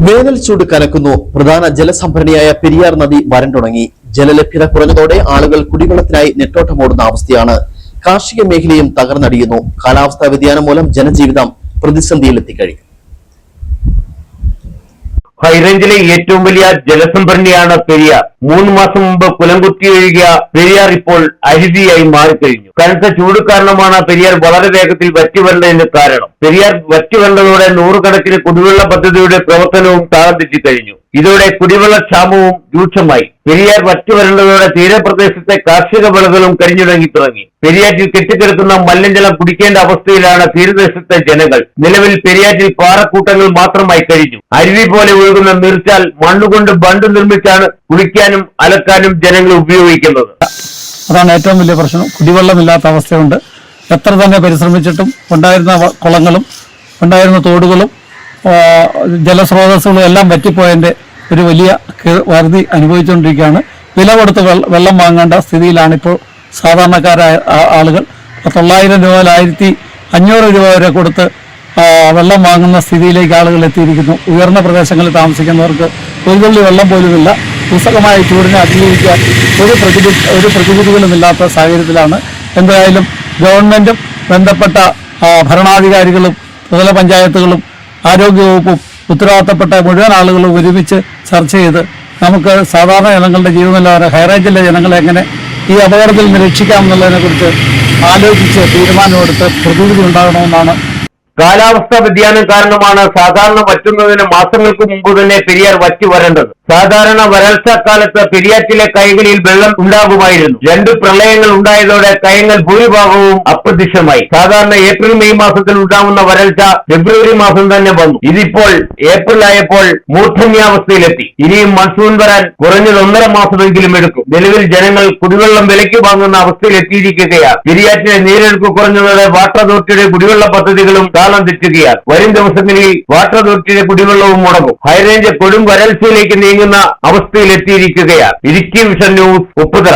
വേനൽ ചൂട് കനക്കുന്നു. പ്രധാന ജലസംഭരണിയായ പെരിയാർ നദി വരണ്ടുണങ്ങി. ജലലഭ്യത കുറഞ്ഞതോടെ ആളുകൾ കുടിവെള്ളത്തിനായി നെട്ടോട്ടമോടുന്ന അവസ്ഥയാണ്. കാർഷിക മേഖലയും തകർന്നടിയുന്നു. കാലാവസ്ഥാ വ്യതിയാനം മൂലം ജനജീവിതം പ്രതിസന്ധിയിലെത്തിക്കഴിഞ്ഞു. ഹൈറേഞ്ചിലെ ഏറ്റവും വലിയ ജലസംഭരണിയാണ് പെരിയാർ. 3 മാസം മുമ്പ് കുലംകുത്തി ഒഴുകിയ പെരിയാർ ഇപ്പോൾ അരുവിയായി മാറിക്കഴിഞ്ഞു. കനത്ത ചൂട് കാരണമാണ് പെരിയാർ വളരെ വേഗത്തിൽ വറ്റിവരേണ്ടതിന് കാരണം. പെരിയാർ വറ്റിവരേണ്ടതോടെ നൂറുകണക്കിന് കുടിവെള്ള പദ്ധതിയുടെ പ്രവർത്തനവും താളം കഴിഞ്ഞു. ഇതോടെ കുടിവെള്ള ക്ഷാമവും രൂക്ഷമായി. പെരിയാർ വറ്റിവരേണ്ടതോടെ തീരപ്രദേശത്തെ കാർഷിക വിളകളും കരിഞ്ഞുടങ്ങി തുടങ്ങി. പെരിയാറ്റിൽ കെട്ടിക്കിടക്കുന്ന മലിനജലം കുടിക്കേണ്ട അവസ്ഥയിലാണ് തീരദേശത്തെ ജനങ്ങൾ. നിലവിൽ പെരിയാറ്റിൽ പാറക്കൂട്ടങ്ങൾ മാത്രമായി കഴിഞ്ഞു. അരുവി പോലെ ഒഴുകുന്ന നീർച്ചാൽ മണ്ണുകൊണ്ട് ബണ്ട് നിർമ്മിച്ചാണ് കുളിക്കാനും അലക്കാനും ജനങ്ങൾ ഉപയോഗിക്കുന്നത്. അതാണ് ഏറ്റവും വലിയ പ്രശ്നം. കുടിവെള്ളമില്ലാത്ത അവസ്ഥയുണ്ട്. എത്ര തന്നെ പരിശ്രമിച്ചിട്ടും ഉണ്ടായിരുന്ന കുളങ്ങളും ഉണ്ടായിരുന്ന തോടുകളും ജലസ്രോതസ്സുകളും എല്ലാം വറ്റിപ്പോയതിന്റെ ഒരു വലിയ വറുതി അനുഭവിച്ചുകൊണ്ടിരിക്കുകയാണ്. വില കൊടുത്ത് വെള്ളം വാങ്ങേണ്ട സ്ഥിതിയിലാണിപ്പോൾ സാധാരണക്കാരായ ആളുകൾ. 900 രൂപ മുതൽ 1500 രൂപ വരെ കൊടുത്ത് വെള്ളം വാങ്ങുന്ന സ്ഥിതിയിലേക്ക് ആളുകൾ എത്തിയിരിക്കുന്നു. ഉയർന്ന പ്രദേശങ്ങളിൽ താമസിക്കുന്നവർക്ക് ഒരു തുള്ളി വെള്ളം പോലുമില്ല. പുസ്തകമായ ചൂടിനെ അതിജീവിക്കാൻ ഒരു പ്രതിവിധികളുമില്ലാത്ത സാഹചര്യത്തിലാണ്. എന്തായാലും ഗവൺമെന്റും ബന്ധപ്പെട്ട ഭരണാധികാരികളും ത്രിതല പഞ്ചായത്തുകളും ആരോഗ്യവകുപ്പും ഉത്തരവാദിത്തപ്പെട്ട മുഴുവൻ ആളുകളും ഒരുമിച്ച് ചർച്ച ചെയ്ത് നമുക്ക് സാധാരണ ജനങ്ങളുടെ ജീവനിലവാരം, ഹൈറേഞ്ചിലെ ജനങ്ങളെ എങ്ങനെ ഈ അപകടത്തിൽ നിന്ന് രക്ഷിക്കാമെന്നുള്ളതിനെക്കുറിച്ച് ആലോചിച്ച് തീരുമാനമെടുത്ത് പ്രതിവിധി ഉണ്ടാകണമെന്നാണ്. കാലാവസ്ഥാ വ്യതിയാനം കാരണമാണ് സാധാരണ വറ്റുന്നതിന് മാസങ്ങൾക്ക് മുമ്പ് തന്നെ പെരിയാർ വറ്റി വരേണ്ടത്. സാധാരണ വരൾച്ചക്കാലത്ത് പെരിയാറ്റിലെ കൈകളിൽ വെള്ളം ഉണ്ടാകുമായിരുന്നു. 2 പ്രളയങ്ങൾ ഉണ്ടായതോടെ കയങ്ങൾ ഭൂരിഭാഗവും അപ്രത്യക്ഷമായി. സാധാരണ ഏപ്രിൽ മെയ് മാസത്തിൽ ഉണ്ടാകുന്ന വരൾച്ച ഫെബ്രുവരി മാസം തന്നെ വന്നു. ഇതിപ്പോൾ ഏപ്രിൽ ആയപ്പോൾ മൂർധന്യാവസ്ഥയിലെത്തി. ഇനിയും മൺസൂൺ വരാൻ കുറഞ്ഞത് 1.5 മാസമെങ്കിലും എടുക്കും. നിലവിൽ ജനങ്ങൾ കുടിവെള്ളം വിലയ്ക്ക് വാങ്ങുന്ന അവസ്ഥയിൽ എത്തിയിരിക്കുകയാണ്. പെരിയാറ്റിലെ നീരൊഴുക്ക് കുറഞ്ഞതോടെ വാട്ടർ അതോറിറ്റിയുടെ കുടിവെള്ള പദ്ധതികളും താളം തെറ്റുകയാണ്. വരും ദിവസങ്ങളിൽ വാട്ടർ അതോറിറ്റിയുടെ കുടിവെള്ളവും മുടങ്ങും. ഹൈറേഞ്ച് കൊടും വരൾച്ചയിലേക്ക് നീങ്ങുന്ന അവസ്ഥയിൽ എത്തിയിരിക്കുകയാണ്. Idukki vision news, Upputhara.